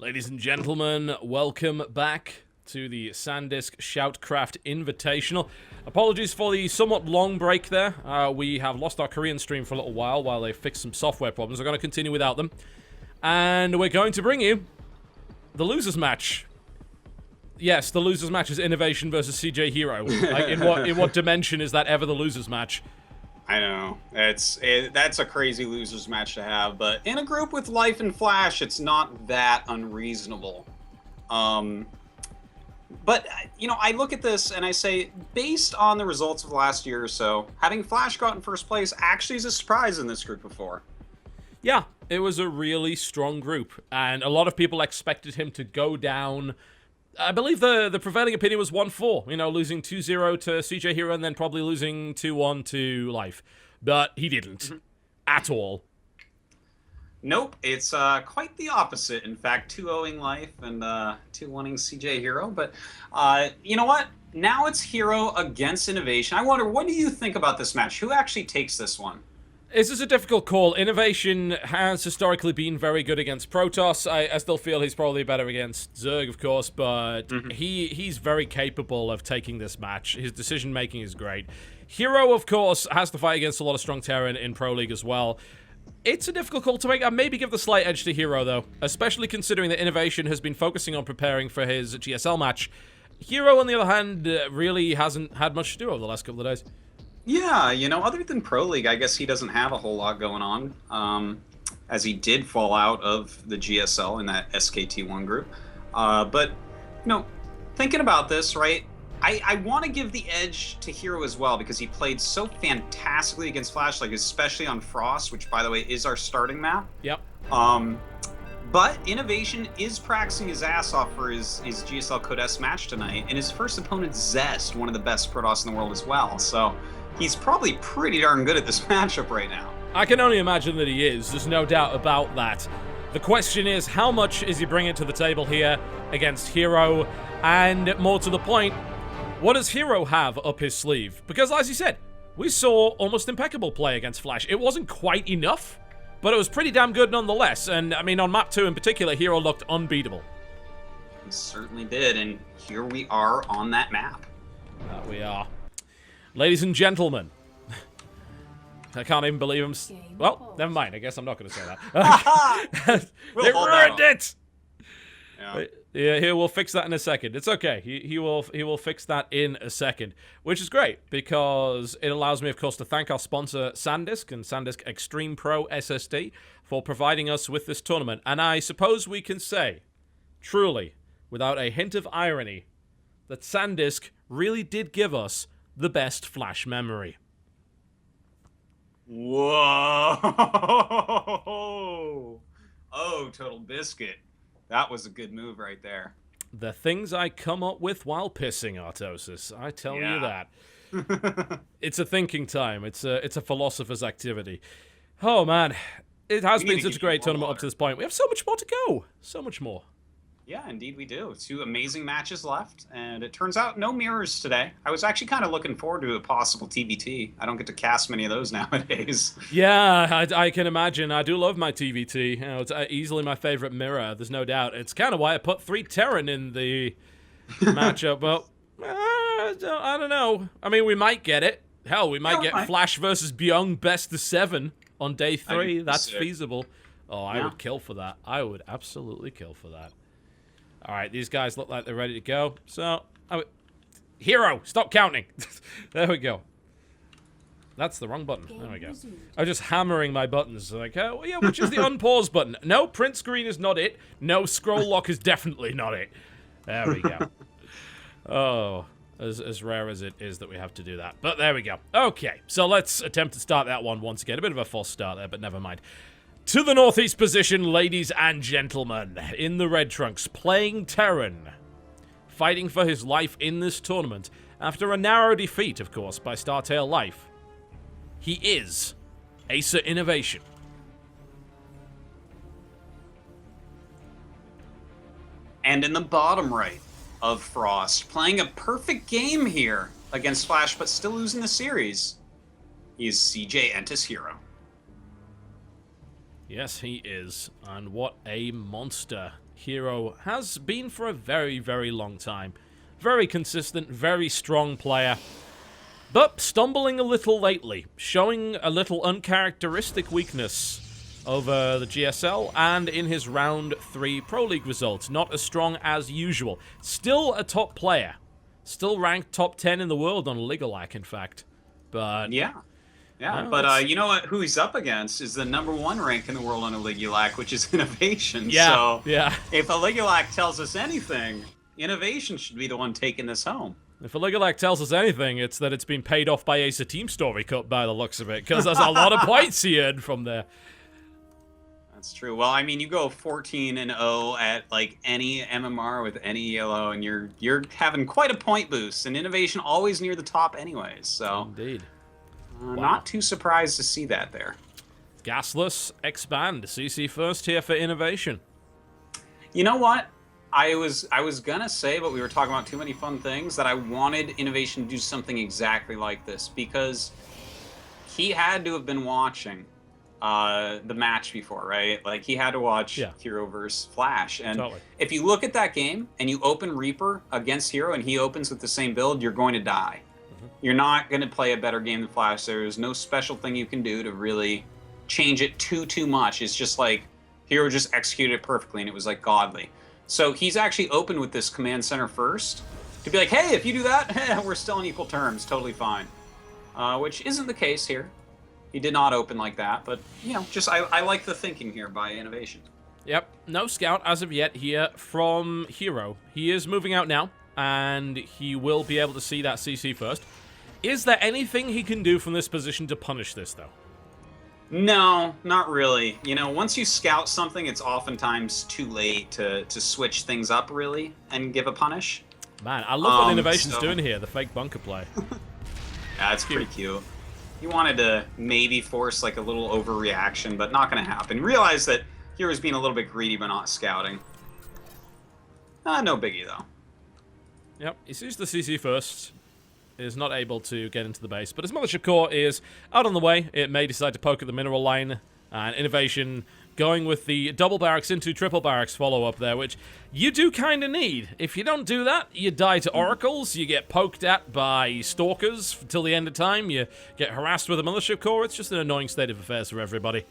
Ladies and gentlemen, welcome back to the SanDisk SHOUTCraft Invitational. Apologies for the somewhat long break there. We have lost our Korean stream for a little while they fixed some software problems. We're going to continue without them. And we're going to bring you the losers match. Yes, the losers match is Innovation versus CJ Hero. Like, in what dimension is that ever the losers match? I know. That's a crazy losers match to have, but in a group with Life and Flash, it's not that unreasonable. But, you know, I look at this and I say, based on the results of the last year or so, having Flash go out in first place actually is a surprise in this group before. Yeah, it was a really strong group, and a lot of people expected him to go down. I believe the prevailing opinion was 1-4, you know, losing 2-0 to CJ Hero and then probably losing 2-1 to Life. But he didn't. At all. Nope, it's quite the opposite. In fact, 2-0ing Life and 2-1ing CJ Hero. But you know what? Now it's Hero against Innovation. I wonder, what do you think about this match? Who actually takes this one? This is a difficult call. Innovation has historically been very good against Protoss. I still feel he's probably better against Zerg, of course, but he's very capable of taking this match. His decision-making is great. Hero, of course, has to fight against a lot of strong Terran in Pro League as well. It's a difficult call to make. I'd maybe give the slight edge to Hero, though, especially considering that Innovation has been focusing on preparing for his GSL match. Hero, on the other hand, really hasn't had much to do over the last couple of days. Yeah, you know, other than Pro League, I guess he doesn't have a whole lot going on, as he did fall out of the GSL in that SKT1 group. But, you know, thinking about this, right, I want to give the edge to Hero as well, because he played so fantastically against Flash, like especially on Frost, which, by the way, is our starting map. Yep. But Innovation is practicing his ass off for his GSL Code S match tonight, and his first opponent, Zest, one of the best Protoss in the world as well. So he's probably pretty darn good at this matchup right now. I can only imagine that he is. There's no doubt about that. The question is, how much is he bringing to the table here against Hero? And more to the point, what does Hero have up his sleeve? Because, as you said, we saw almost impeccable play against Flash. It wasn't quite enough, but it was pretty damn good nonetheless. And, I mean, on map 2 in particular, Hero looked unbeatable. He certainly did, and here we are on that map. That we are. Ladies and gentlemen, I can't even believe him. Well, never mind. I guess I'm not going to say that. They ruined it! Yeah, he will fix that in a second. It's okay. He will fix that in a second, which is great because it allows me, of course, to thank our sponsor SanDisk and SanDisk Extreme Pro SSD for providing us with this tournament. And I suppose we can say, truly, without a hint of irony, that SanDisk really did give us the best Flash memory. Whoa! Oh, TotalBiscuit. That was a good move right there. The things I come up with while pissing, Artosis. I tell you that. It's a thinking time. It's a philosopher's activity. Oh, man. It has been such a great tournament up to this point. We have so much more to go. So much more. Yeah, indeed we do. 2 amazing matches left, and it turns out no mirrors today. I was actually kind of looking forward to a possible TBT. I don't get to cast many of those nowadays. Yeah, I can imagine. I do love my TVT. You know, it's easily my favorite mirror, there's no doubt. It's kind of why I put 3 Terran in the matchup, but I don't know. I mean, we might get it. Hell, we might get Flash versus Byung best of 7 on day 3. That's feasible. Oh, I would kill for that. I would absolutely kill for that. All right, these guys look like they're ready to go. So, Hero, stop counting. There we go. That's the wrong button. There we go. I'm just hammering my buttons. Like, oh, yeah, which is the unpause button? No, print screen is not it. No, scroll lock is definitely not it. There we go. Oh, as rare as it is that we have to do that. But there we go. Okay, so let's attempt to start that one once again. A bit of a false start there, but never mind. To the northeast position, ladies and gentlemen, in the red trunks, playing Terran, fighting for his life in this tournament, after a narrow defeat, of course, by Startail Life. He is Acer Innovation. And in the bottom right of Frost, playing a perfect game here against Flash, but still losing the series, he is CJ Entis Hero. Yes, he is. And what a monster Hero has been for a very, very long time. Very consistent, very strong player. But stumbling a little lately, showing a little uncharacteristic weakness over the GSL and in his round 3 Pro League results. Not as strong as usual. Still a top player. Still ranked top 10 in the world on Ligalac, in fact. But yeah, well, but you know what? Who he's up against is the #1 rank in the world on a Ligulac, which is Innovation. Yeah, so yeah. If a Ligulac tells us anything, Innovation should be the one taking this home. If a Ligalac tells us anything, it's that it's been paid off by Ace of Team Story Cup by the looks of it, because there's a lot of points he earned from there. That's true. Well, I mean, you go 14-0 at like any MMR with any yellow, and you're having quite a point boost. And Innovation always near the top, anyways. So indeed, wow. Not too surprised to see that there. Gasless expand CC first here for Innovation. You know what? I was gonna say, but we were talking about too many fun things, that I wanted Innovation to do something exactly like this, because he had to have been watching the match before, right? Like, he had to watch Hero versus Flash. And if you look at that game and you open Reaper against Hero and he opens with the same build, you're going to die. You're not going to play a better game than Flash. There's no special thing you can do to really change it too much. It's just like Hero just executed it perfectly, and it was like godly. So he's actually opened with this command center first to be like, hey, if you do that, we're still on equal terms, totally fine. Which isn't the case here. He did not open like that, but, you know, just I like the thinking here by Innovation. Yep, no scout as of yet here from Hero. He is moving out now, and he will be able to see that CC first. Is there anything he can do from this position to punish this, though? No, not really. You know, once you scout something, it's oftentimes too late to switch things up, really, and give a punish. Man, I love what Innovation's doing here, the fake bunker play. Yeah, it's pretty cute. He wanted to maybe force like a little overreaction, but not going to happen. Realize that Hero's being a little bit greedy, but not scouting. No biggie, though. Yep, he sees the CC first. Is not able to get into the base, but his Mothership Core is out on the way. It may decide to poke at the mineral line, and Innovation going with the double barracks into triple barracks follow-up there, which you do kind of need. If you don't do that, you die to oracles, you get poked at by stalkers till the end of time, you get harassed with a Mothership Core. It's just an annoying state of affairs for everybody.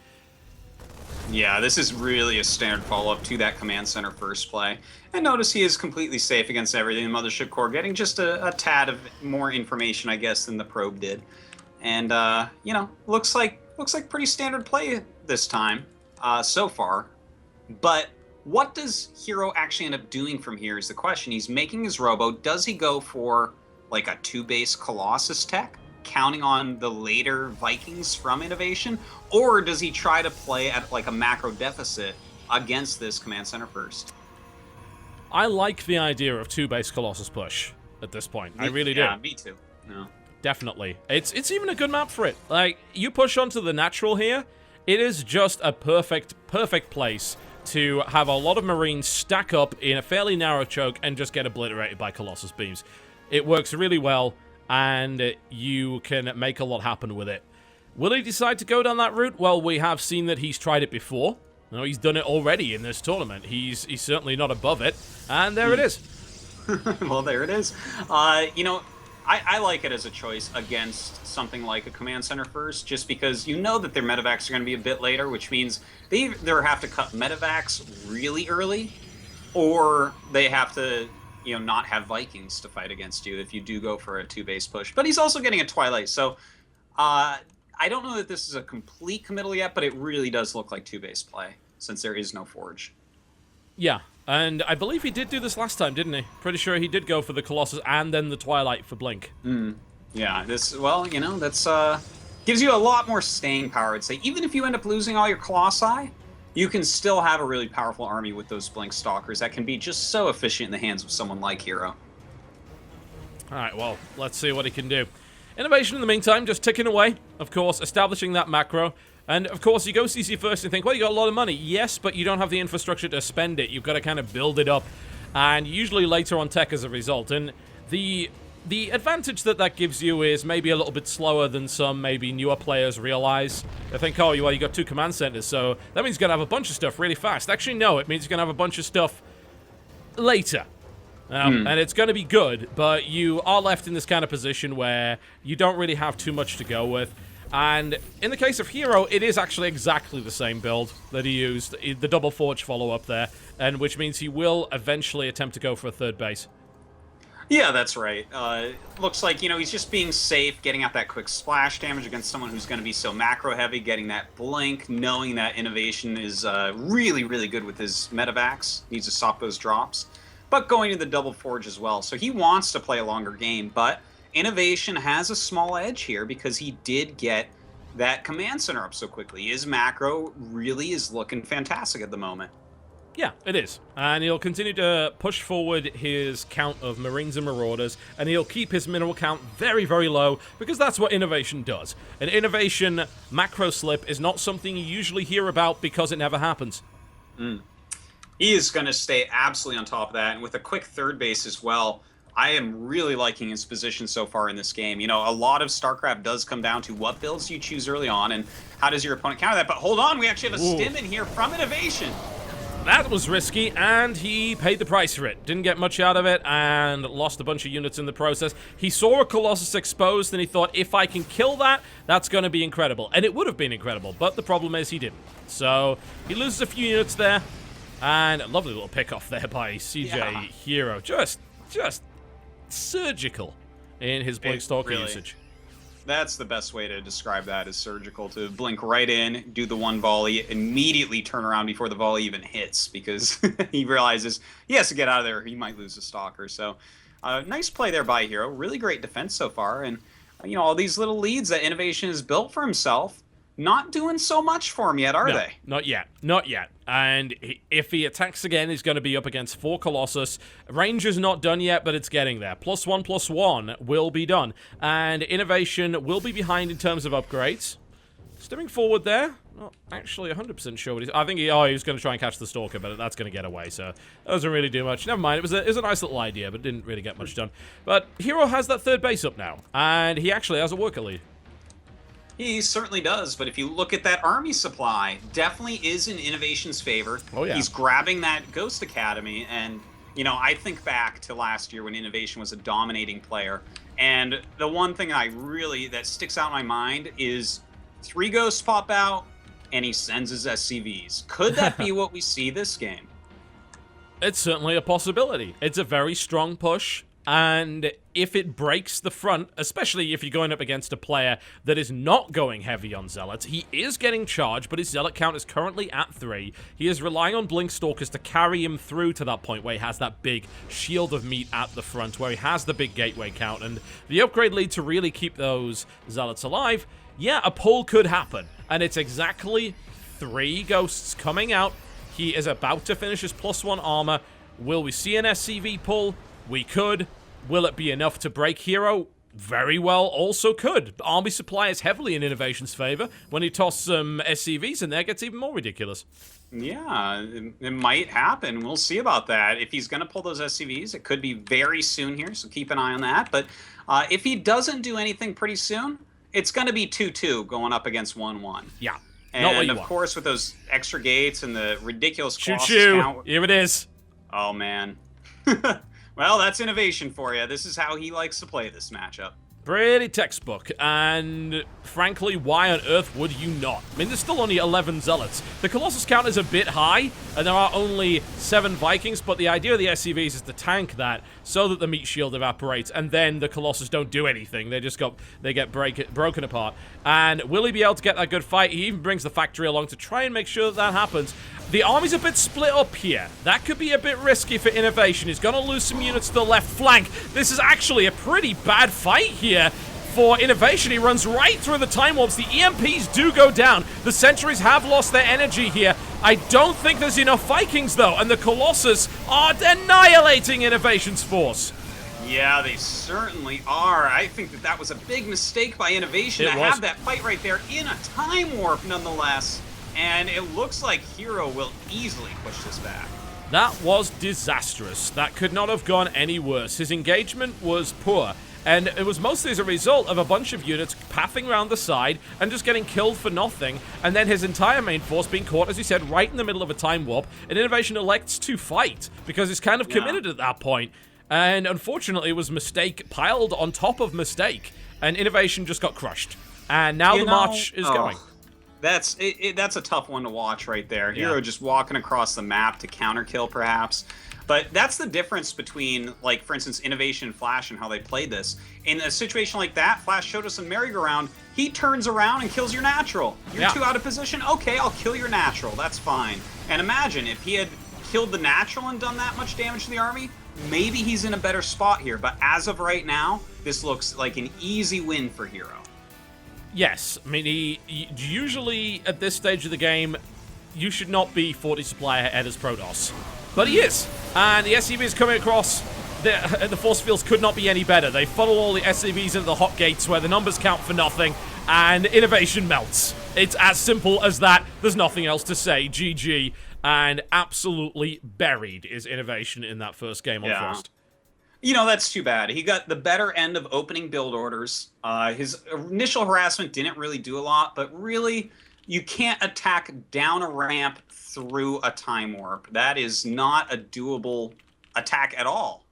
Yeah, this is really a standard follow-up to that command center first play. And notice he is completely safe against everything. The Mothership Core getting just a tad of more information, I guess, than the probe did. And, you know, looks like pretty standard play this time so far. But what does Hero actually end up doing from here is the question. He's making his robo. Does he go for, like, a 2-base Colossus tech, counting on the later Vikings from Innovation? Or does he try to play at, like, a macro deficit against this command center first? I like the idea of 2-base Colossus push at this point. I really do. Yeah, me too. No. Definitely. It's even a good map for it. Like, you push onto the natural here, it is just a perfect place to have a lot of Marines stack up in a fairly narrow choke and just get obliterated by Colossus beams. It works really well, and you can make a lot happen with it. Will he decide to go down that route? Well, we have seen that he's tried it before. No, he's done it already in this tournament. He's certainly not above it. And there it is. Well, there it is. You know, I like it as a choice against something like a command center first, just because you know that their medevacs are going to be a bit later, which means they either have to cut medevacs really early, or they have to, you know, not have Vikings to fight against you if you do go for a 2-base push. But he's also getting a Twilight, so I don't know that this is a complete committal yet, but it really does look like 2-base play, since there is no Forge. Yeah, and I believe he did do this last time, didn't he? Pretty sure he did go for the Colossus and then the Twilight for Blink. Yeah, well, you know, that's gives you a lot more staying power, I'd say. Even if you end up losing all your Colossi, you can still have a really powerful army with those Blink Stalkers that can be just so efficient in the hands of someone like Hero. Alright, well, let's see what he can do. Innovation in the meantime, just ticking away, of course, establishing that macro. And, of course, you go CC first and think, well, you got a lot of money. Yes, but you don't have the infrastructure to spend it. You've got to kind of build it up. And usually later on tech as a result. And the The advantage that gives you is maybe a little bit slower than some maybe newer players realize. They think, oh, well, you got 2 command centers, so that means you're going to have a bunch of stuff really fast. Actually, no, it means you're going to have a bunch of stuff later. And it's going to be good, but you are left in this kind of position where you don't really have too much to go with. And in the case of Hero, it is actually exactly the same build that he used, the double forge follow-up there, and which means he will eventually attempt to go for a 3rd base. Yeah, that's right. Looks like, you know, he's just being safe, getting out that quick splash damage against someone who's going to be so macro-heavy, getting that blink, knowing that Innovation is really, really good with his medevacs, needs to stop those drops, but going to the double forge as well. So he wants to play a longer game, but Innovation has a small edge here because he did get that command center up so quickly. His macro really is looking fantastic at the moment. Yeah, it is. And he'll continue to push forward his count of Marines and Marauders, and he'll keep his mineral count very, very low, because that's what Innovation does. An Innovation macro slip is not something you usually hear about because it never happens. He is going to stay absolutely on top of that, and with a quick 3rd base as well, I am really liking his position so far in this game. You know, a lot of StarCraft does come down to what builds you choose early on, and how does your opponent counter that. But hold on, we actually have a stim in here from Innovation. That was risky, and he paid the price for it. Didn't get much out of it, and lost a bunch of units in the process. He saw a Colossus exposed, and he thought, if I can kill that, that's going to be incredible. And it would have been incredible, but the problem is he didn't. So, he loses a few units there, and a lovely little pick-off there by CJ Hero. Just surgical in his Blink Stalker usage. That's the best way to describe that, is surgical. To blink right in, do the one volley, immediately turn around before the volley even hits, because he realizes he has to get out of there. He might lose a Stalker. So, nice play there by Hero. Really great defense so far. And, you know, all these little leads that Innovation has built for himself, not doing so much for him yet, are they? Not yet. Not yet. And if he attacks again, he's going to be up against 4 Colossus. Range is not done yet, but it's getting there. +1/+1 will be done. And Innovation will be behind in terms of upgrades. Stepping forward there. Not actually 100% sure what he's... I think he was going to try and catch the Stalker, but that's going to get away, so that doesn't really do much. Never mind, it was a nice little idea, but didn't really get much done. But Hero has that 3rd base up now, and he actually has a worker lead. He certainly does, but if you look at that army supply, definitely is in Innovation's favor. Oh, yeah. He's grabbing that Ghost Academy, and, you know, I think back to last year when Innovation was a dominating player, and the one thing that sticks out in my mind is 3 Ghosts pop out, and he sends his SCVs. Could that be what we see this game? It's certainly a possibility. It's a very strong push. And if it breaks the front, especially if you're going up against a player that is not going heavy on Zealots, he is getting charged, but his Zealot count is currently at 3. He is relying on Blink Stalkers to carry him through to that point where he has that big shield of meat at the front, where he has the big gateway count, and the upgrade lead to really keep those Zealots alive. Yeah, a pull could happen, and it's exactly 3 Ghosts coming out. He is about to finish his +1 armor. Will we see an SCV pull? We could. Will it be enough to break Hero? Very well, also could. Army supply is heavily in Innovation's favor. When he tosses some SCVs in there, it gets even more ridiculous. Yeah, it might happen. We'll see about that. If he's going to pull those SCVs, it could be very soon here, so keep an eye on that. But if he doesn't do anything pretty soon, it's going to be 2-2 going up against 1-1. Yeah, and of course, with those extra gates and the ridiculous Colossus count... Here it is. Oh, man. Well, that's Innovation for you. This is how he likes to play this matchup. Pretty textbook, and frankly, why on earth would you not? I mean, there's still only 11 Zealots. The Colossus count is a bit high, and there are only 7 Vikings, but the idea of the SCVs is to tank that so that the meat shield evaporates, and then the Colossus don't do anything. They just get broken apart. And will he be able to get that good fight? He even brings the factory along to try and make sure that happens. The army's a bit split up here. That could be a bit risky for Innovation. He's going to lose some units to the left flank. This is actually a pretty bad fight here for Innovation. He runs right through the Time Warps. The EMPs do go down. The Sentries have lost their energy here. I don't think there's enough Vikings, though, and the Colossus are annihilating Innovation's force. Yeah, they certainly are. I think that was a big mistake by Innovation to have that fight right there in a Time Warp, nonetheless. And it looks like Hero will easily push this back. That was disastrous. That could not have gone any worse. His engagement was poor. And it was mostly as a result of a bunch of units pathing around the side and just getting killed for nothing, and then his entire main force being caught, as you said, right in the middle of a time warp, and Innovation elects to fight, because he's kind of committed at that point. And unfortunately, it was mistake piled on top of mistake, and Innovation just got crushed. And now the march is going. That's a tough one to watch right there. Hero just walking across the map to counter kill, perhaps. But that's the difference between, like, for instance, Innovation and Flash and how they played this. In a situation like that, Flash showed us a merry-go-round. He turns around and kills your natural. You're too out of position? Okay, I'll kill your natural. That's fine. And imagine if he had killed the natural and done that much damage to the army, maybe he's in a better spot here. But as of right now, this looks like an easy win for Hero. Yes, I mean, he usually, at this stage of the game, you should not be 40 supply ahead as Protoss. But he is. And the SCVs coming across, the force fields could not be any better. They funnel all the SCVs into the hot gates where the numbers count for nothing, and Innovation melts. It's as simple as that. There's nothing else to say. GG. And absolutely buried is Innovation in that first game on Frost. You know, that's too bad. He got the better end of opening build orders. His initial harassment didn't really do a lot, but really, you can't attack down a ramp through a time warp. That is not a doable attack at all.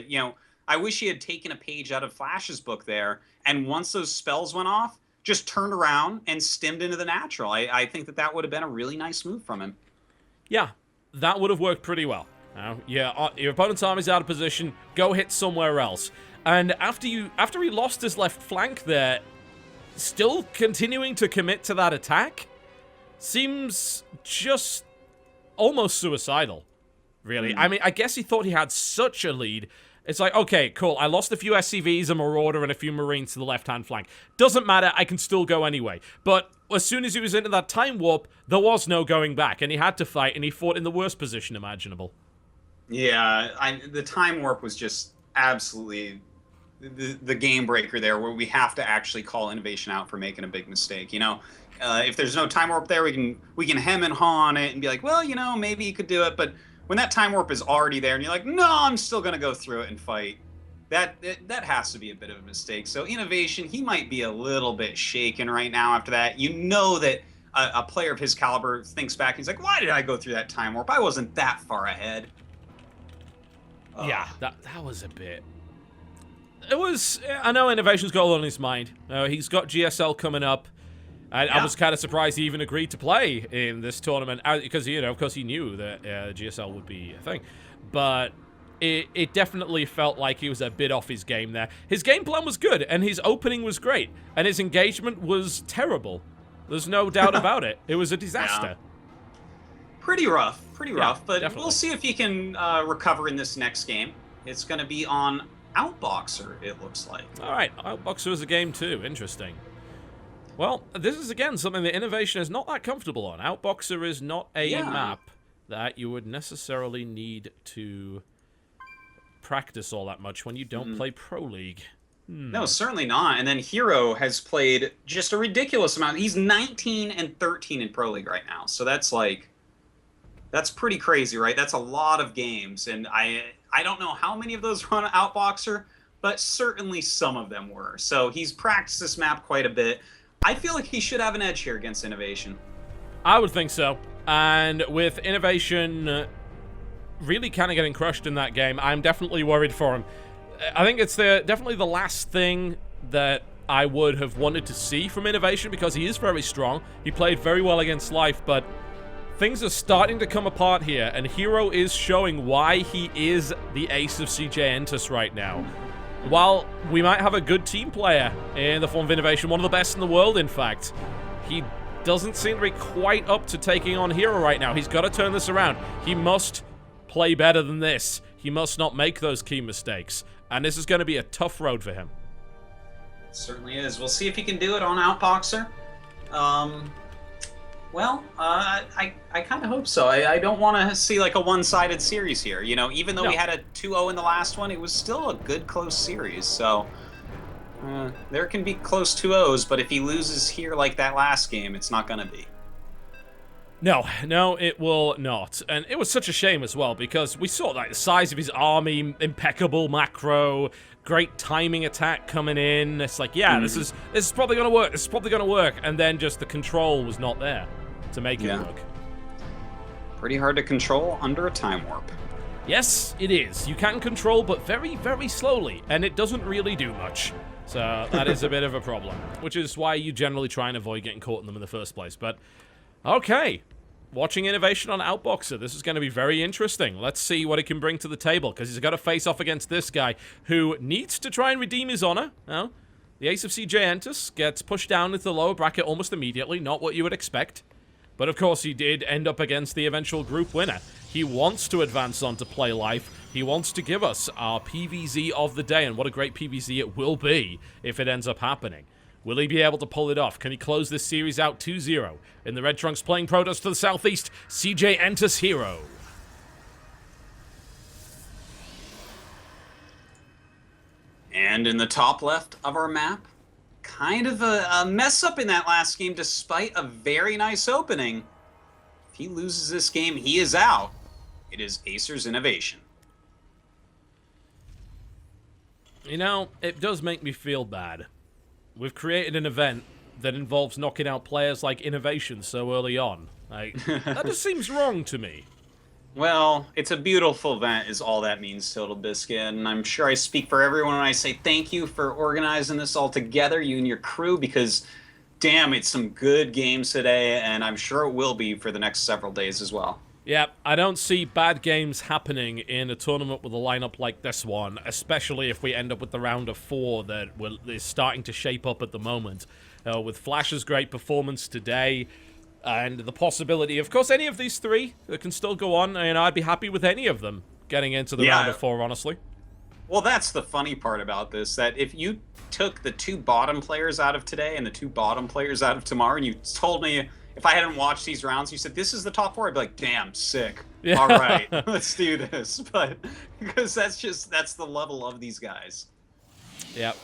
You know, I wish he had taken a page out of Flash's book there, and once those spells went off, just turned around and stemmed into the natural. I think that would have been a really nice move from him. Yeah, that would have worked pretty well. Your opponent's army's out of position, go hit somewhere else. And after he lost his left flank there, still continuing to commit to that attack seems just almost suicidal, really. I mean, I guess he thought he had such a lead. It's like, okay, cool, I lost a few SCVs, a Marauder, and a few Marines to the left-hand flank. Doesn't matter, I can still go anyway. But as soon as he was into that time warp, there was no going back, and he had to fight, and he fought in the worst position imaginable. Yeah, the time warp was just absolutely the game breaker there, where we have to actually call Innovation out for making a big mistake. You know, if there's no time warp there, we can hem and haw on it and be like, well, you know, maybe you could do it. But when that time warp is already there and you're like, no, I'm still gonna go through it and fight, that has to be a bit of a mistake. So Innovation, he might be a little bit shaken right now after that. You know that a player of his caliber thinks back, he's like, why did I go through that time warp? I wasn't that far ahead. Yeah, that was a bit... It was... I know Innovation's got a lot on his mind. He's got GSL coming up. I was kind of surprised he even agreed to play in this tournament, because, you know, of course he knew that GSL would be a thing. But it definitely felt like he was a bit off his game there. His game plan was good, and his opening was great, and his engagement was terrible. There's no doubt about it. It was a disaster. Yeah. Pretty rough, but definitely. We'll see if he can recover in this next game. It's going to be on Outboxer, it looks like. All right, Outboxer is a game too. Interesting. Well, this is, again, something that Innovation is not that comfortable on. Outboxer is not a map that you would necessarily need to practice all that much when you don't play Pro League. No, certainly not. And then Hero has played just a ridiculous amount. He's 19 and 13 in Pro League right now. So that's like... That's pretty crazy, right? That's a lot of games, and I don't know how many of those were on Outboxer, but certainly some of them were. So he's practiced this map quite a bit. I feel like he should have an edge here against Innovation. I would think so. And with Innovation really kind of getting crushed in that game, I'm definitely worried for him. I think it's definitely the last thing that I would have wanted to see from Innovation, because he is very strong. He played very well against Life, but things are starting to come apart here, and Hero is showing why he is the ace of CJ Entus right now. While we might have a good team player in the form of Innovation, one of the best in the world, in fact, he doesn't seem to be quite up to taking on Hero right now. He's got to turn this around. He must play better than this. He must not make those key mistakes, and this is going to be a tough road for him. It certainly is. We'll see if he can do it on Outboxer. Well, I kind of hope so. I don't want to see like a one-sided series here. You know, even though we had a 2-0 in the last one, it was still a good close series. So there can be close 2-0s, but if he loses here like that last game, it's not going to be. No, it will not. And it was such a shame as well, because we saw like the size of his army, impeccable macro, great timing attack coming in. It's like, yeah, this is probably gonna work. This is probably gonna work. And then just the control was not there to make it work. Pretty hard to control under a time warp. Yes, it is. You can control, but very, very slowly, and it doesn't really do much. So that is a bit of a problem, which is why you generally try and avoid getting caught in them in the first place. But okay, watching Innovation on Outboxer, this is going to be very interesting. Let's see what he can bring to the table, because he's got to face off against this guy who needs to try and redeem his honor. Now, the ace of CJ gets pushed down into the lower bracket almost immediately, not what you would expect. But of course, he did end up against the eventual group winner. He wants to advance on to Play Life. He wants to give us our PVZ of the day, and what a great PVZ it will be if it ends up happening. Will he be able to pull it off? Can he close this series out 2-0? In the red trunks playing Protoss to the southeast, CJ enters hero. And in the top left of our map, kind of a mess up in that last game despite a very nice opening. If he loses this game, he is out. It is Acer's Innovation. You know, it does make me feel bad. We've created an event that involves knocking out players like Innovation so early on. Like, that just seems wrong to me. Well, it's a beautiful event is all that means, TotalBiscuit, and I'm sure I speak for everyone when I say thank you for organizing this all together, you and your crew, because damn, it's some good games today, and I'm sure it will be for the next several days as well. Yeah, I don't see bad games happening in a tournament with a lineup like this one, especially if we end up with the round of 4 that is starting to shape up at the moment. With Flash's great performance today, and the possibility, of course, any of these 3 that can still go on, and I'd be happy with any of them getting into the round of 4, honestly. Well, that's the funny part about this, that if you took the 2 bottom players out of today and the 2 bottom players out of tomorrow, and you told me, if I hadn't watched these rounds, you said, this is the top 4, I'd be like, damn, sick. Yeah. All right, let's do this. But because that's the level of these guys. Yep.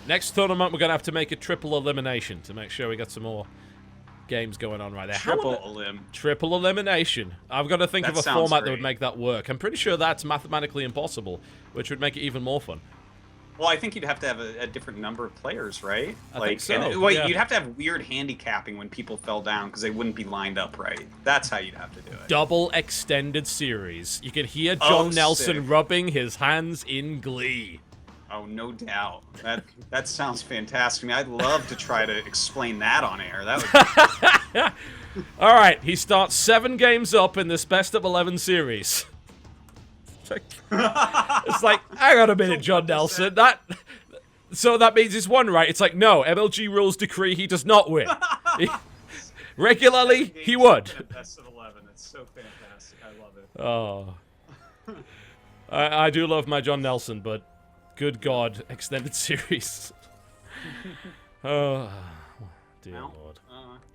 Next tournament, we're going to have to make a triple elimination to make sure we got some more games going on right there. Triple elimination. I've got to think of a format that would make that work. I'm pretty sure that's mathematically impossible, which would make it even more fun. Well, I think you'd have to have a different number of players, right? I think so. You'd have to have weird handicapping when people fell down because they wouldn't be lined up right. That's how you'd have to do it. Double extended series. You can hear John Nelson rubbing his hands in glee. Oh, no doubt. That sounds fantastic. I mean, I'd love to try to explain that on air. That would. All right, he starts 7 games up in this best of 11 series. It's like, hang on a minute, John Nelson. So that means he's won, right? It's like, no, MLG rules decree he does not win. Regularly, he would. Best of 11. It's so fantastic. I love it. Oh. I do love my John Nelson, but good God, extended series. Oh, dear Lord.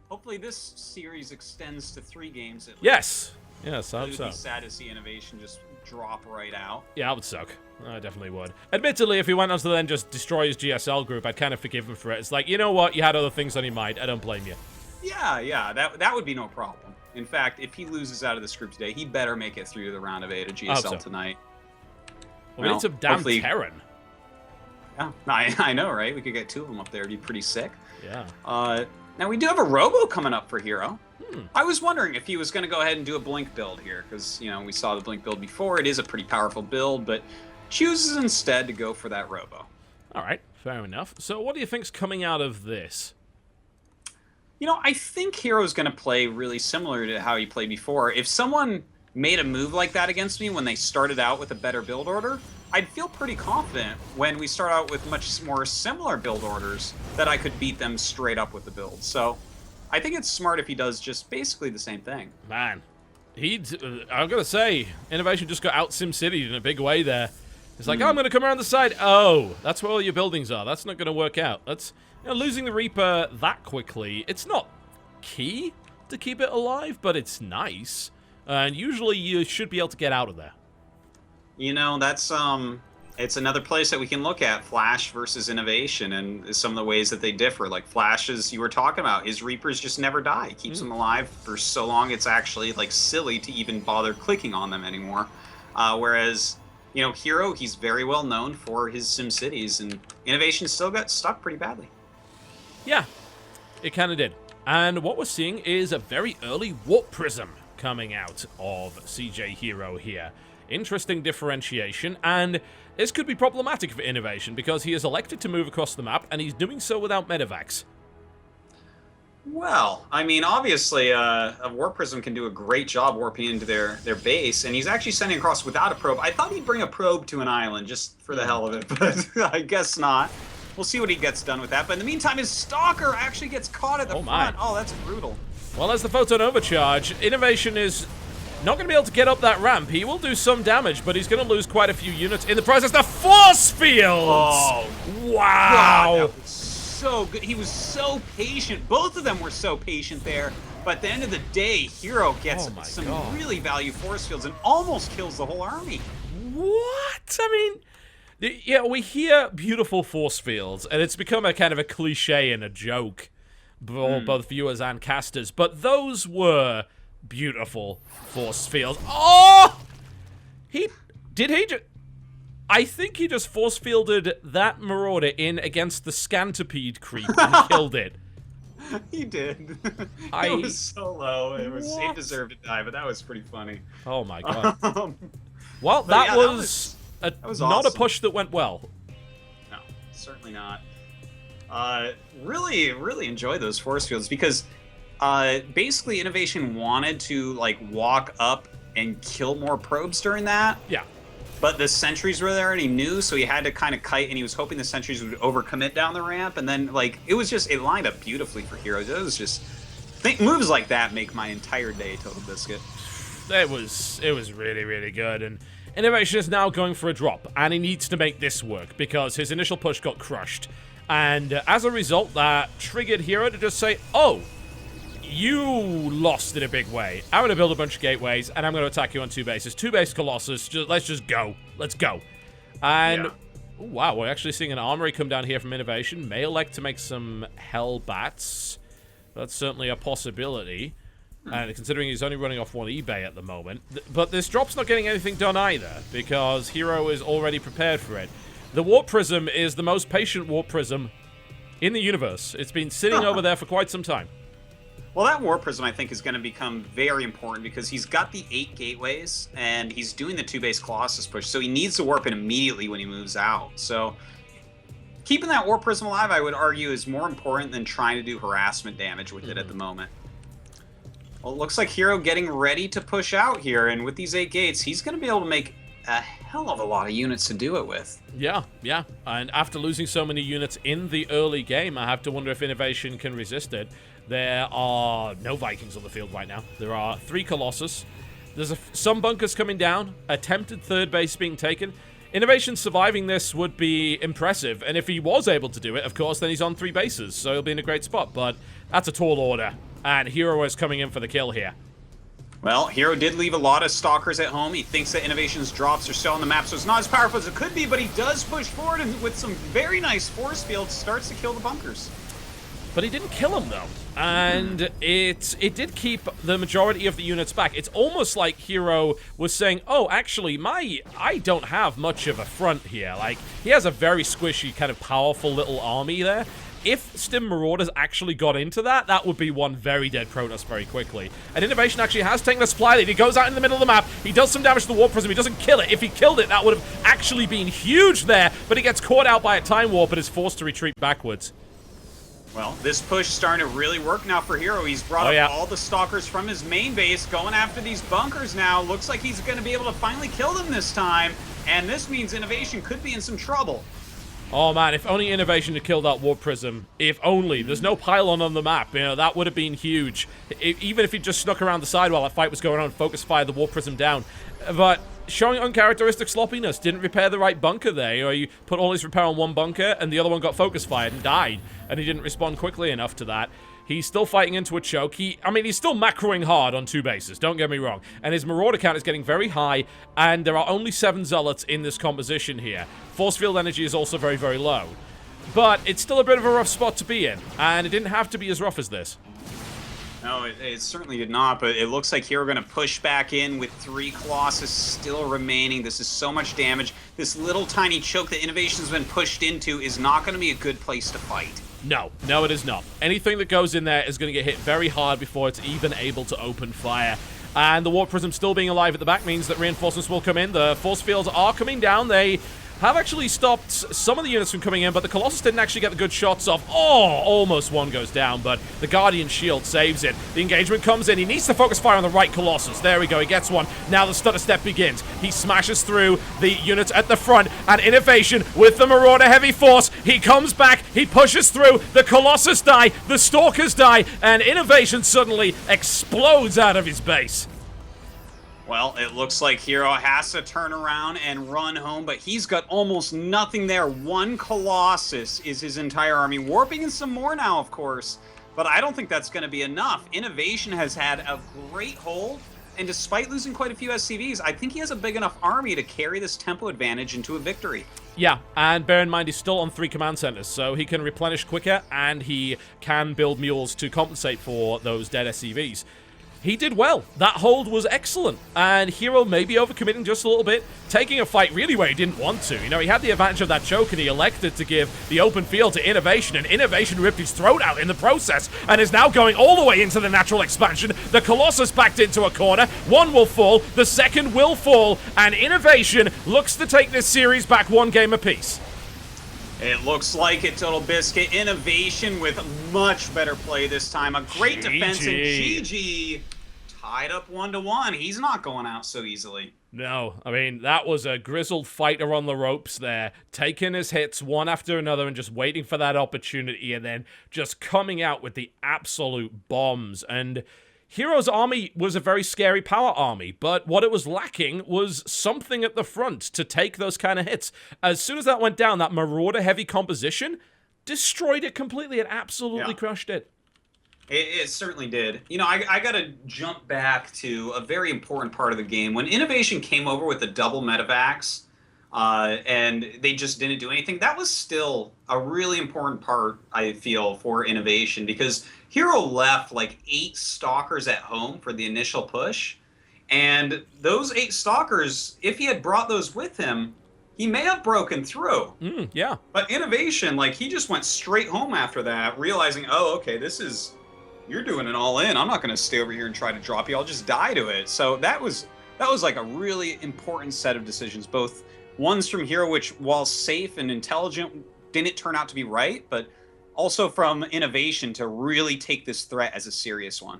Hopefully this series extends to 3 games at least. Yes, I hope so. It would be sad to see Innovation just drop right out. Yeah, that would suck. I definitely would. Admittedly, if he went on to then just destroy his GSL group, I'd kind of forgive him for it. It's like, you know what? You had other things on your mind. I don't blame you. Yeah, that would be no problem. In fact, if he loses out of this group today, he better make it through to the round of 8 of GSL tonight. Well, we need some damn Terran. Yeah, I know, right? We could get 2 of them up there. It'd be pretty sick. Yeah. Now, we do have a Robo coming up for Hero. I was wondering if he was going to go ahead and do a Blink build here, because, you know, we saw the Blink build before. It is a pretty powerful build, but chooses instead to go for that Robo. All right, fair enough. So what do you think's coming out of this? You know, I think Hero's going to play really similar to how he played before. If someone made a move like that against me when they started out with a better build order, I'd feel pretty confident when we start out with much more similar build orders that I could beat them straight up with the build. So I think it's smart if he does just basically the same thing. Man, I'm going to say, Innovation just got out SimCity in a big way there. It's like, oh, I'm going to come around the side. Oh, that's where all your buildings are. That's not going to work out. That's, you know, losing the Reaper that quickly, it's not key to keep it alive, but it's nice. And usually you should be able to get out of there. You know, that's, It's another place that we can look at Flash versus Innovation and some of the ways that they differ. Like Flash, as you were talking about, his Reapers just never die. He keeps them alive for so long it's actually like silly to even bother clicking on them anymore. Whereas, you know, Hero, he's very well known for his SimCities, and Innovation still got stuck pretty badly. Yeah, it kind of did. And what we're seeing is a very early Warp Prism coming out of CJ Hero here. Interesting differentiation, and this could be problematic for Innovation because he is elected to move across the map, and he's doing so without medevacs. Well, I mean, obviously, a Warp Prism can do a great job warping into their base, and he's actually sending across without a probe. I thought he'd bring a probe to an island just for the hell of it, but I guess not. We'll see what he gets done with that. But in the meantime, his Stalker actually gets caught at the front. Oh, that's brutal. Well, as the Photon Overcharge, Innovation is not going to be able to get up that ramp. He will do some damage, but he's going to lose quite a few units in the process. The Force Fields! Oh, wow! God, that was so good. He was so patient. Both of them were so patient there. But at the end of the day, Hero gets some really value Force Fields and almost kills the whole army. What? I mean, yeah, we hear beautiful Force Fields, and it's become a kind of a cliche and a joke for both viewers and casters. But those were beautiful Force Fields. Oh! I think he just force fielded that Marauder in against the Scantipede creep and killed it. He did. It was so low. It deserved to die, but that was pretty funny. Oh my god. Well, that was not a push that went well. No, certainly not. Really enjoy those force fields because basically Innovation wanted to like walk up and kill more probes during that. Yeah. But the sentries were there and he knew, so he had to kind of kite, and he was hoping the sentries would overcommit down the ramp, and then like it lined up beautifully for Heroes. It was just moves like that make my entire day, TotalBiscuit. It was really good, and Innovation is now going for a drop, and he needs to make this work because his initial push got crushed. And as a result, that triggered Hero to just say, oh, you lost in a big way. I'm going to build a bunch of gateways, and I'm going to attack you on 2 bases. 2 base Colossus. Let's just go. Let's go. And, ooh, wow, we're actually seeing an armory come down here from Innovation. May elect to make some Hellbats. That's certainly a possibility. And considering he's only running off 1 eBay at the moment. But this drop's not getting anything done either, because Hero is already prepared for it. The Warp Prism is the most patient Warp Prism in the universe. It's been sitting over there for quite some time. Well, that Warp Prism, I think, is going to become very important because he's got the 8 gateways, and he's doing the 2-base Colossus push, so he needs to warp in immediately when he moves out. So keeping that Warp Prism alive, I would argue, is more important than trying to do harassment damage with it at the moment. Well, it looks like Hero getting ready to push out here, and with these 8 gates, he's going to be able to make a hell of a lot of units to do it with. Yeah. And after losing so many units in the early game, I have to wonder if Innovation can resist it. There are no Vikings on the field right now. There are 3 Colossus. There's some bunkers coming down. Attempted 3rd base being taken. Innovation surviving this would be impressive. And if he was able to do it, of course, then he's on 3 bases. So he'll be in a great spot. But that's a tall order. And Hero is coming in for the kill here. Well, Hero did leave a lot of Stalkers at home. He thinks that Innovation's drops are still on the map, so it's not as powerful as it could be, but he does push forward and with some very nice force fields starts to kill the bunkers. But he didn't kill him, though. And it did keep the majority of the units back. It's almost like Hero was saying, oh, actually, I don't have much of a front here. Like, he has a very squishy, kind of powerful little army there. If Stim Marauders actually got into that, that would be one very dead Protoss very quickly. And Innovation actually has taken the supply lead. He goes out in the middle of the map. He does some damage to the Warp Prism. He doesn't kill it. If he killed it, that would have actually been huge there. But he gets caught out by a Time Warp and is forced to retreat backwards. Well, this push is starting to really work now for Hero. He's brought up all the Stalkers from his main base, going after these bunkers now. Looks like he's going to be able to finally kill them this time. And this means Innovation could be in some trouble. Oh man, if only Innovation had killed that Warp Prism. If only. There's no pylon on the map. You know, that would have been huge. Even if he just snuck around the side while that fight was going on, focus fire the Warp Prism down. But showing uncharacteristic sloppiness. Didn't repair the right bunker there. Or you put all his repair on one bunker, and the other one got focus fired and died. And he didn't respond quickly enough to that. He's still fighting into a choke. I mean, he's still macroing hard on 2 bases, don't get me wrong. And his Marauder count is getting very high, and there are only 7 Zealots in this composition here. Force field energy is also very, very low. But it's still a bit of a rough spot to be in, and it didn't have to be as rough as this. No, it certainly did not, but it looks like here we're going to push back in with 3 Colossus still remaining. This is so much damage. This little tiny choke that Innovation's been pushed into is not going to be a good place to fight. No, it is not. Anything that goes in there is going to get hit very hard before it's even able to open fire. And the Warp Prism still being alive at the back means that reinforcements will come in. The force fields are coming down. They have actually stopped some of the units from coming in, but the Colossus didn't actually get the good shots off. Oh, almost one goes down, but the Guardian Shield saves it. The engagement comes in. He needs to focus fire on the right Colossus. There we go. He gets one. Now the stutter step begins. He smashes through the units at the front, and Innovation with the Marauder heavy force. He comes back. He pushes through. The Colossus die. The Stalkers die, and Innovation suddenly explodes out of his base. Well, it looks like Hero has to turn around and run home, but he's got almost nothing there. 1 Colossus is his entire army. Warping in some more now, of course, but I don't think that's going to be enough. Innovation has had a great hold, and despite losing quite a few SCVs, I think he has a big enough army to carry this tempo advantage into a victory. Yeah, and bear in mind he's still on 3 command centers, so he can replenish quicker, and he can build mules to compensate for those dead SCVs. He did well. That hold was excellent. And Hero may be overcommitting just a little bit, taking a fight really where he didn't want to. You know, he had the advantage of that choke, and he elected to give the open field to Innovation, and Innovation ripped his throat out in the process, and is now going all the way into the natural expansion. The Colossus backed into a corner. 1 will fall. The second will fall. And Innovation looks to take this series back 1 game apiece. It looks like it, TotalBiscuit. Innovation with much better play this time. A great defense, and GG tied up 1-1. He's not going out so easily. No, I mean, that was a grizzled fighter on the ropes there, taking his hits one after another and just waiting for that opportunity, and then just coming out with the absolute bombs. And Hero's army was a very scary power army, but what it was lacking was something at the front to take those kind of hits. As soon as that went down, that Marauder-heavy composition destroyed it completely. It absolutely crushed it. It certainly did. You know, I got to jump back to a very important part of the game. When Innovation came over with the double medevacs, and they just didn't do anything, that was still a really important part, I feel, for Innovation, because Hero left like 8 Stalkers at home for the initial push, and those 8 Stalkers, if he had brought those with him, he may have broken through. Yeah. But Innovation, like, he just went straight home after that, realizing, oh, okay, this is... you're doing it all in. I'm not going to stay over here and try to drop you. I'll just die to it. So that was like a really important set of decisions. Both ones from Hero, which while safe and intelligent, didn't turn out to be right, but also from Innovation to really take this threat as a serious one.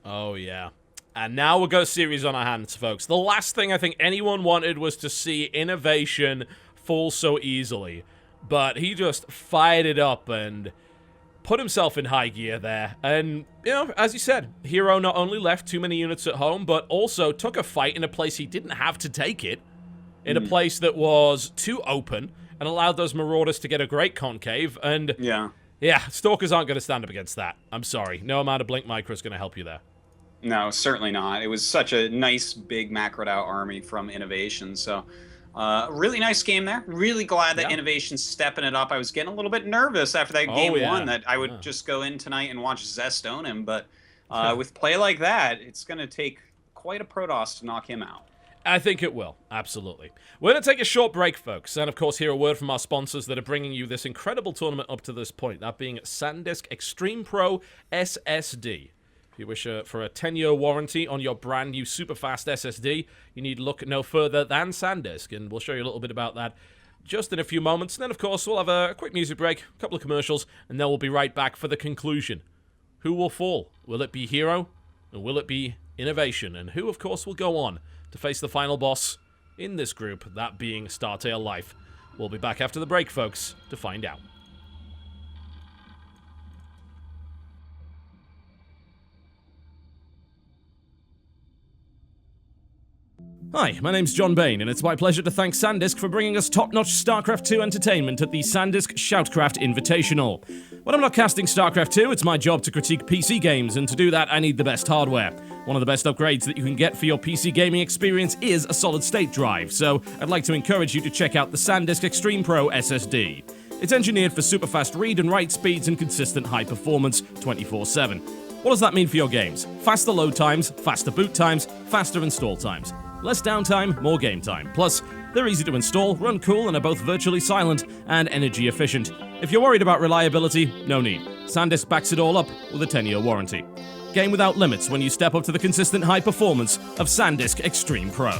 Oh, yeah. And now we've got a series on our hands, folks. The last thing I think anyone wanted was to see Innovation fall so easily. But he just fired it up and put himself in high gear there. And, you know, as you said, Hero not only left too many units at home, but also took a fight in a place he didn't have to take it. In a place that was too open and allowed those Marauders to get a great concave. And, yeah, Stalkers aren't going to stand up against that. I'm sorry. No amount of Blink Micro is going to help you there. No, certainly not. It was such a nice, big macroed out army from Innovation. So, really nice game there. Really glad that Innovation's stepping it up. I was getting a little bit nervous after that game one that I would just go in tonight and watch Zest own him. But with play like that, it's going to take quite a Protoss to knock him out. I think it will. Absolutely. We're going to take a short break, folks. And, of course, hear a word from our sponsors that are bringing you this incredible tournament up to this point. That being SanDisk Extreme Pro SSD. If you wish for a 10-year warranty on your brand new super fast SSD, you need look no further than SanDisk, and we'll show you a little bit about that just in a few moments. And then, of course, we'll have a quick music break, a couple of commercials, and then we'll be right back for the conclusion. Who will fall? Will it be Hero, or will it be Innovation? And who, of course, will go on to face the final boss in this group, that being Startail Life? We'll be back after the break, folks, to find out. Hi, my name's John Bain, and it's my pleasure to thank SanDisk for bringing us top-notch StarCraft 2 entertainment at the SanDisk SHOUTCraft Invitational. When I'm not casting StarCraft 2, it's my job to critique PC games, and to do that, I need the best hardware. One of the best upgrades that you can get for your PC gaming experience is a solid-state drive, so I'd like to encourage you to check out the SanDisk Extreme Pro SSD. It's engineered for super fast read and write speeds and consistent high performance 24/7. What does that mean for your games? Faster load times, faster boot times, faster install times. Less downtime, more game time. Plus, they're easy to install, run cool, and are both virtually silent and energy efficient. If you're worried about reliability, no need. SanDisk backs it all up with a 10-year warranty. Game without limits when you step up to the consistent high performance of SanDisk Extreme Pro.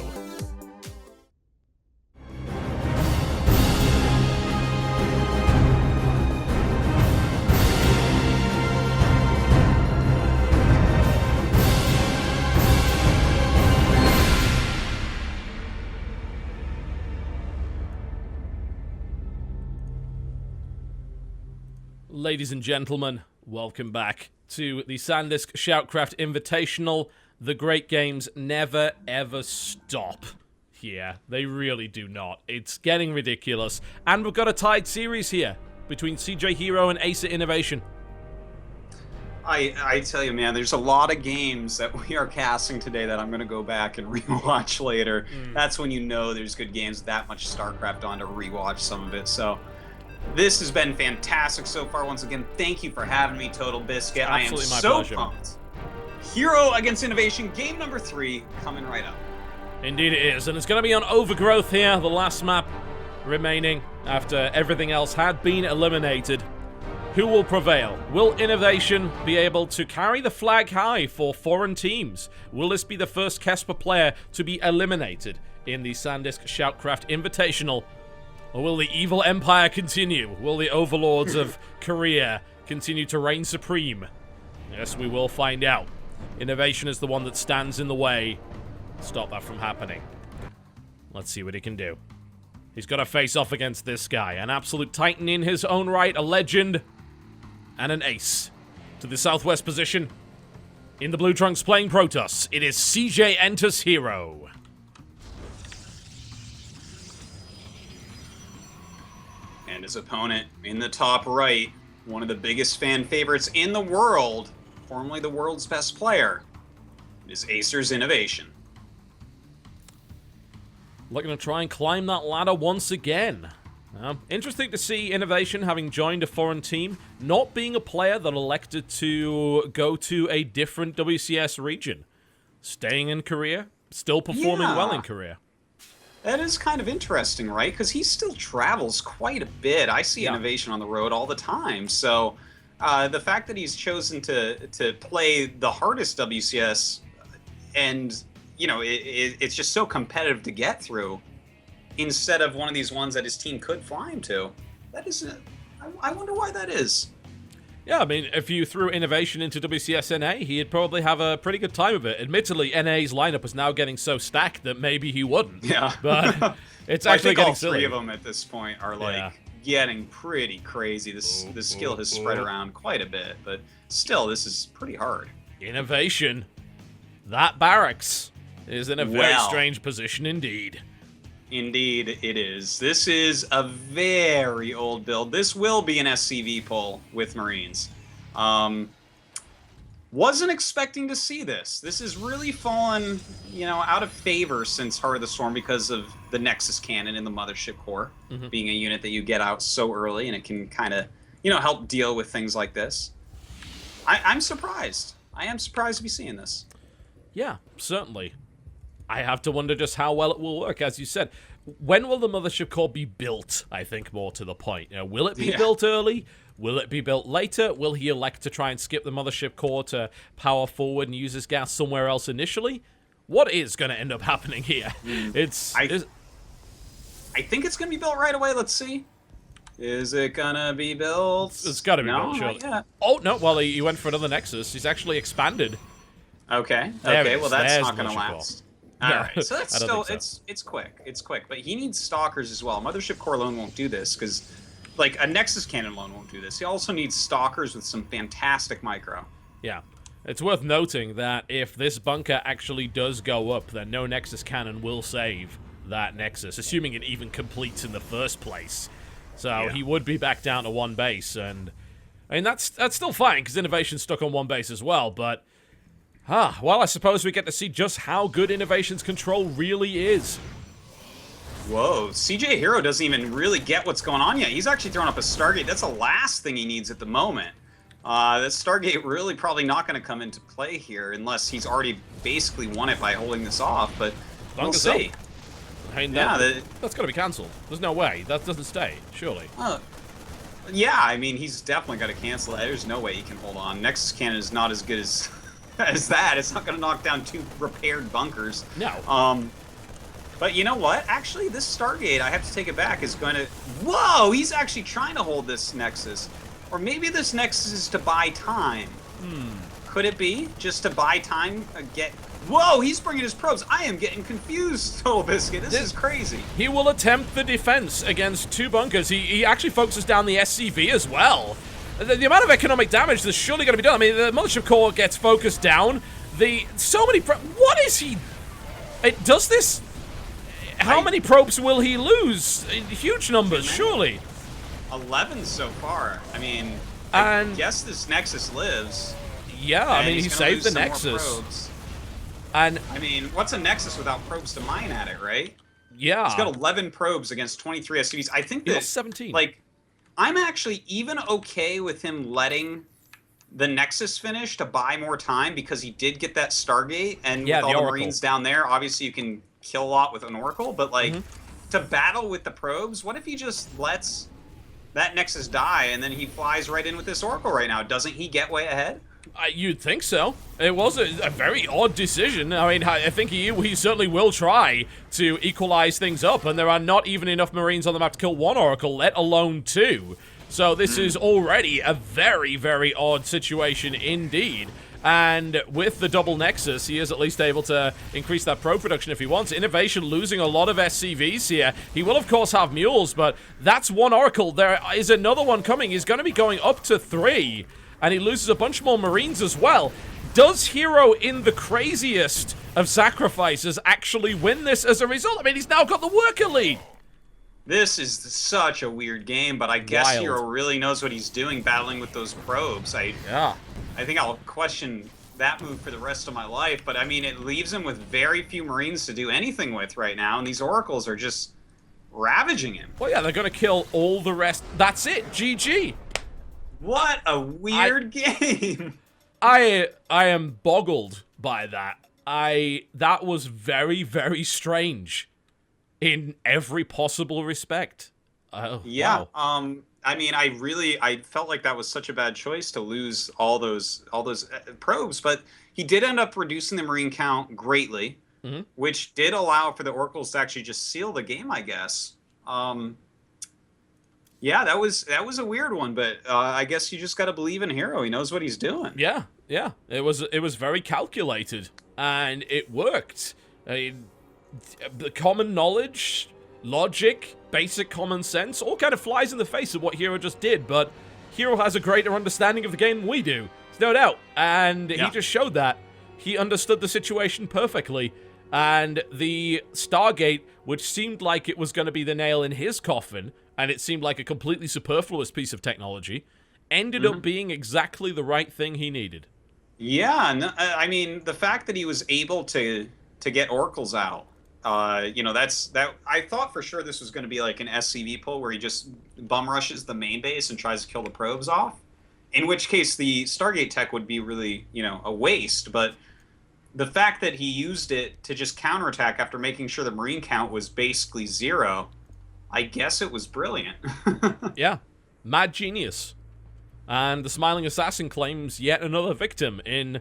Ladies and gentlemen, welcome back to the SanDisk SHOUTCraft Invitational. The great games never ever stop here. They really do not. It's getting ridiculous. And we've got a tied series here between CJ Hero and Acer Innovation. I tell you, man, there's a lot of games that we are casting today that I'm going to go back and rewatch later. That's when you know there's good games, that much StarCraft on to rewatch some of it. So this has been fantastic so far. Once again, thank you for having me, TotalBiscuit. I am so pumped. Hero against Innovation, game number 3, coming right up. Indeed it is, and it's going to be on Overgrowth here, the last map remaining after everything else had been eliminated. Who will prevail? Will Innovation be able to carry the flag high for foreign teams? Will this be the first Kesper player to be eliminated in the SanDisk SHOUTCraft Invitational? Or will the evil empire continue? Will the overlords of Korea continue to reign supreme? Yes, we will find out. Innovation is the one that stands in the way. Stop that from happening. Let's see what he can do. He's got to face off against this guy. An absolute titan in his own right, a legend, and an ace. To the southwest position, in the blue trunks playing Protoss, it is CJ enters Hero. And his opponent in the top right, one of the biggest fan favorites in the world, formerly the world's best player, is Acer's Innovation. Looking to try and climb that ladder once again. Interesting to see Innovation having joined a foreign team, not being a player that elected to go to a different WCS region. Staying in Korea, still performing well in Korea. That is kind of interesting, right? Because he still travels quite a bit. I see Innovation on the road all the time. So the fact that he's chosen to play the hardest WCS, and you know, it's just so competitive to get through, instead of one of these ones that his team could fly him to. That is, I wonder why that is. Yeah, I mean, if you threw Innovation into WCS NA, he'd probably have a pretty good time of it. Admittedly, NA's lineup is now getting so stacked that maybe he wouldn't. Yeah. But it's actually getting silly. I think all 3 of them at this point are, like, getting pretty crazy. The skill has spread around quite a bit, but still, this is pretty hard. Innovation. That barracks is in a very strange position indeed. Indeed, it is. This is a very old build. This will be an SCV pull with Marines. Wasn't expecting to see this. This has really fallen, you know, out of favor since Heart of the Storm because of the Nexus cannon in the Mothership core being a unit that you get out so early, and it can kind of, you know, help deal with things like this. I'm surprised. I am surprised to be seeing this. Yeah, certainly. I have to wonder just how well it will work, as you said. When will the Mothership core be built, I think, more to the point? You know, will it be built early? Will it be built later? Will he elect to try and skip the Mothership core to power forward and use his gas somewhere else initially? What is going to end up happening here? I think it's going to be built right away. Let's see. Is it going to be built? It's got to be built, sure. Oh, no, well, he went for another Nexus. He's actually expanded. Okay, well, that's not going to last. All right, so that's still it's quick. It's quick, but he needs stalkers as well. Mothership core alone won't do this because, like, a Nexus cannon alone won't do this. He also needs stalkers with some fantastic micro. Yeah, It's worth noting that if this bunker actually does go up, then no Nexus cannon will save that Nexus, assuming it even completes in the first place. So he would be back down to one base, and I mean that's still fine because Innovation's stuck on one base as well. But well, I suppose we get to see just how good Innovation's control really is. Whoa, CJ Hero doesn't even really get what's going on yet. He's actually throwing up a Stargate. That's the last thing he needs at the moment. This Stargate really probably not going to come into play here unless he's already basically won it by holding this off, but we'll see. I mean, that's got to be cancelled. There's no way. That doesn't stay, surely. Yeah, I mean, he's definitely got to cancel it. There's no way he can hold on. Nexus Cannon is not as good as, as that. It's not going to knock down 2 repaired bunkers. No. But you know what? Actually, this Stargate, I have to take it back, is going to... Whoa! He's actually trying to hold this Nexus. Or maybe this Nexus is to buy time. Could it be? Just to buy time? Whoa! He's bringing his probes. I am getting confused, TotalBiscuit. This is crazy. He will attempt the defense against 2 bunkers. He actually focuses down the SCV as well. The amount of economic damage that's surely going to be done. I mean, the Mothership Core gets focused down. What is he... does this... How many probes will he lose? Huge numbers, surely. 11 so far. I mean, I guess this Nexus lives. Yeah, I mean, he saved the Nexus. And I mean, what's a Nexus without probes to mine at it, right? Yeah. He's got 11 probes against 23 SCVs. I think that 17. Like, I'm actually even okay with him letting the Nexus finish to buy more time because he did get that Stargate, and with all the Marines down there, obviously you can kill a lot with an Oracle, but like to battle with the probes, what if he just lets that Nexus die and then he flies right in with this Oracle right now? Doesn't he get way ahead? You'd think so. It was a very odd decision. I mean, I think he certainly will try to equalize things up, and there are not even enough Marines on the map to kill 1 Oracle, let alone 2. So this is already a very, very odd situation indeed. And with the double Nexus, he is at least able to increase that probe production if he wants. Innovation losing a lot of SCVs here. He will, of course, have mules, but that's 1 Oracle. There is another one coming. He's going to be going up to 3, and he loses a bunch more Marines as well. Does Hero, in the craziest of sacrifices, actually win this as a result? I mean, he's now got the worker lead. This is such a weird game, but I guess Hero really knows what he's doing battling with those probes. I think I'll question that move for the rest of my life, but I mean, it leaves him with very few Marines to do anything with right now, and these Oracles are just ravaging him. Well, yeah, they're going to kill all the rest. That's it. GG. What a weird game. I am boggled by that. That was very, very strange in every possible respect. Yeah. Wow. I mean, I felt like that was such a bad choice to lose all those probes, but he did end up reducing the Marine count greatly, which did allow for the Oracles to actually just seal the game, I guess. Yeah, that was a weird one, but I guess you just got to believe in Hero. He knows what he's doing. Yeah. It was very calculated, and it worked. The common knowledge, logic, basic common sense, all kind of flies in the face of what Hero just did, but Hero has a greater understanding of the game than we do. There's no doubt. And he just showed that. He understood the situation perfectly. And the Stargate, which seemed like it was going to be the nail in his coffin, and it seemed like a completely superfluous piece of technology, ended up being exactly the right thing he needed. Yeah, no, I mean, the fact that he was able to get Oracles out, you know, I thought for sure this was going to be like an SCV pull where he just bum rushes the main base and tries to kill the probes off, in which case the Stargate tech would be really, you know, a waste. But the fact that he used it to just counterattack after making sure the Marine count was basically 0, I guess it was brilliant. Yeah, mad genius. And the Smiling Assassin claims yet another victim in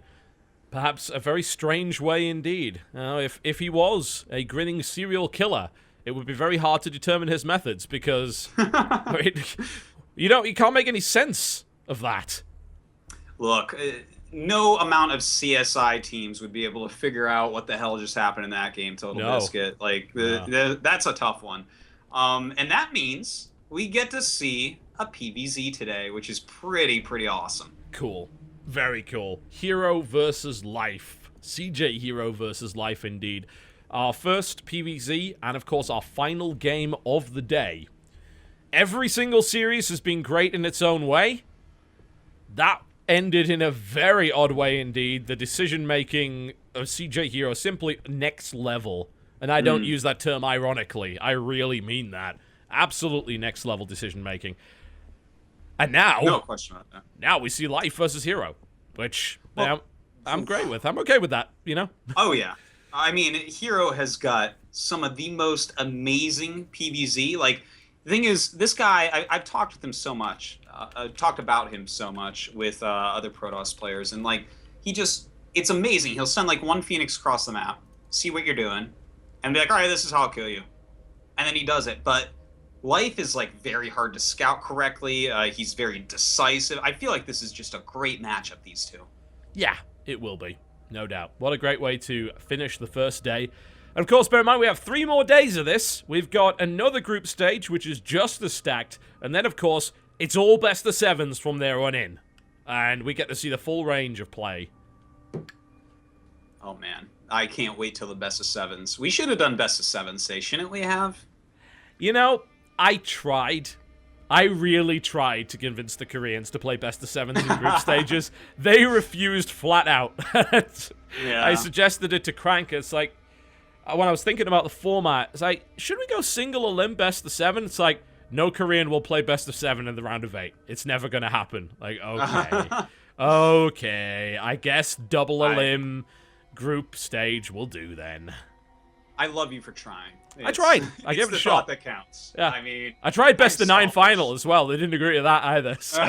perhaps a very strange way indeed. If he was a grinning serial killer, it would be very hard to determine his methods because you can't make any sense of that. Look, no amount of CSI teams would be able to figure out what the hell just happened in that game, TotalBiscuit. Like, that's a tough one. And that means we get to see a PVZ today, which is pretty awesome. Cool. Very cool. Hero versus Life. CJ Hero versus Life, indeed. Our first PvZ, and of course our final game of the day. Every single series has been great in its own way. That ended in a very odd way indeed. The decision-making of CJ Hero simply next level. And I don't use that term ironically. I really mean that. Absolutely next level decision-making. And now... No question about that. Now we see Life versus Hero. Which I'm great with. I'm okay with that, you know? Oh, yeah. I mean, Hero has got some of the most amazing PvZ. Like, the thing is, this guy, I've talked with him so much. I've talked about him so much with other Protoss players. And, like, it's amazing. He'll send, like, one Phoenix across the map, see what you're doing, and be like, all right, this is how I'll kill you. And then he does it. But Life is, like, very hard to scout correctly. He's very decisive. I feel like this is just a great matchup, these two. Yeah, it will be. No doubt. What a great way to finish the first day. And of course, bear in mind, we have 3 more days of this. We've got another group stage, which is just as stacked. And then, of course, it's all best of 7s from there on in. And we get to see the full range of play. Oh, man. I can't wait till the best of 7s. We should have done best of 7s, shouldn't we have? You know, I tried. I really tried to convince the Koreans to play best of 7s in group stages. They refused flat out. Yeah. I suggested it to Crank. It's like, when I was thinking about the format, it's like, should we go single elim best of 7? It's like, no Korean will play best of 7 in the round of 8. It's never going to happen. Like, okay. Okay, I guess double elim group stage will do then. I love you for trying. I tried. I gave it a shot. That counts. Yeah. I mean, I tried best of 9 final as well. They didn't agree with that either. So.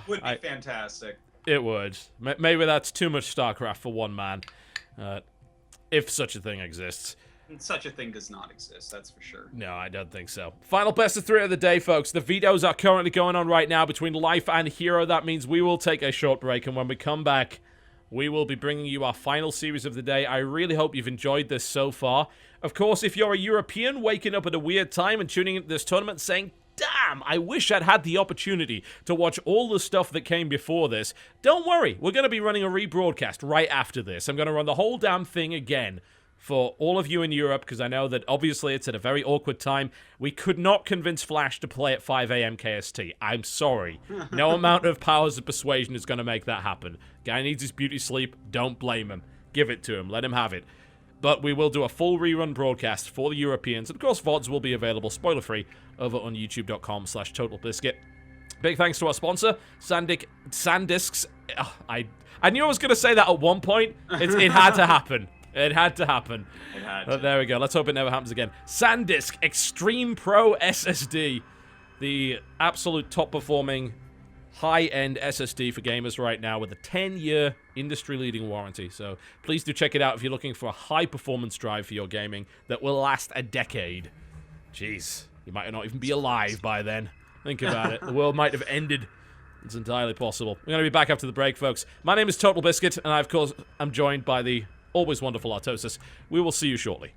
Would be fantastic. It would. Maybe that's too much StarCraft for one man. If such a thing exists. Such a thing does not exist, that's for sure. No, I don't think so. Final best of 3 of the day, folks. The vetoes are currently going on right now between Life and Hero. That means we will take a short break, and when we come back, we will be bringing you our final series of the day. I really hope you've enjoyed this so far. Of course, if you're a European waking up at a weird time and tuning into this tournament saying, damn, I wish I'd had the opportunity to watch all the stuff that came before this, don't worry. We're going to be running a rebroadcast right after this. I'm going to run the whole damn thing again for all of you in Europe, because I know that obviously it's at a very awkward time. We could not convince Flash to play at 5 a.m. KST. I'm sorry. No amount of powers of persuasion is going to make that happen. Guy needs his beauty sleep. Don't blame him. Give it to him. Let him have it. But we will do a full rerun broadcast for the Europeans. And of course, VODs will be available spoiler-free over on youtube.com/TotalBiscuit. Big thanks to our sponsor, SanDisk's... I knew I was going to say that at one point. It had to happen. It had to happen. It had to. But there we go. Let's hope it never happens again. SanDisk Extreme Pro SSD. The absolute top-performing, high-end SSD for gamers right now with a 10-year industry-leading warranty. So please do check it out if you're looking for a high-performance drive for your gaming that will last a decade. Jeez. You might not even be alive by then. Think about it. The world might have ended. It's entirely possible. We're going to be back after the break, folks. My name is TotalBiscuit, and I, of course, am joined by the always wonderful Artosis. We will see you shortly.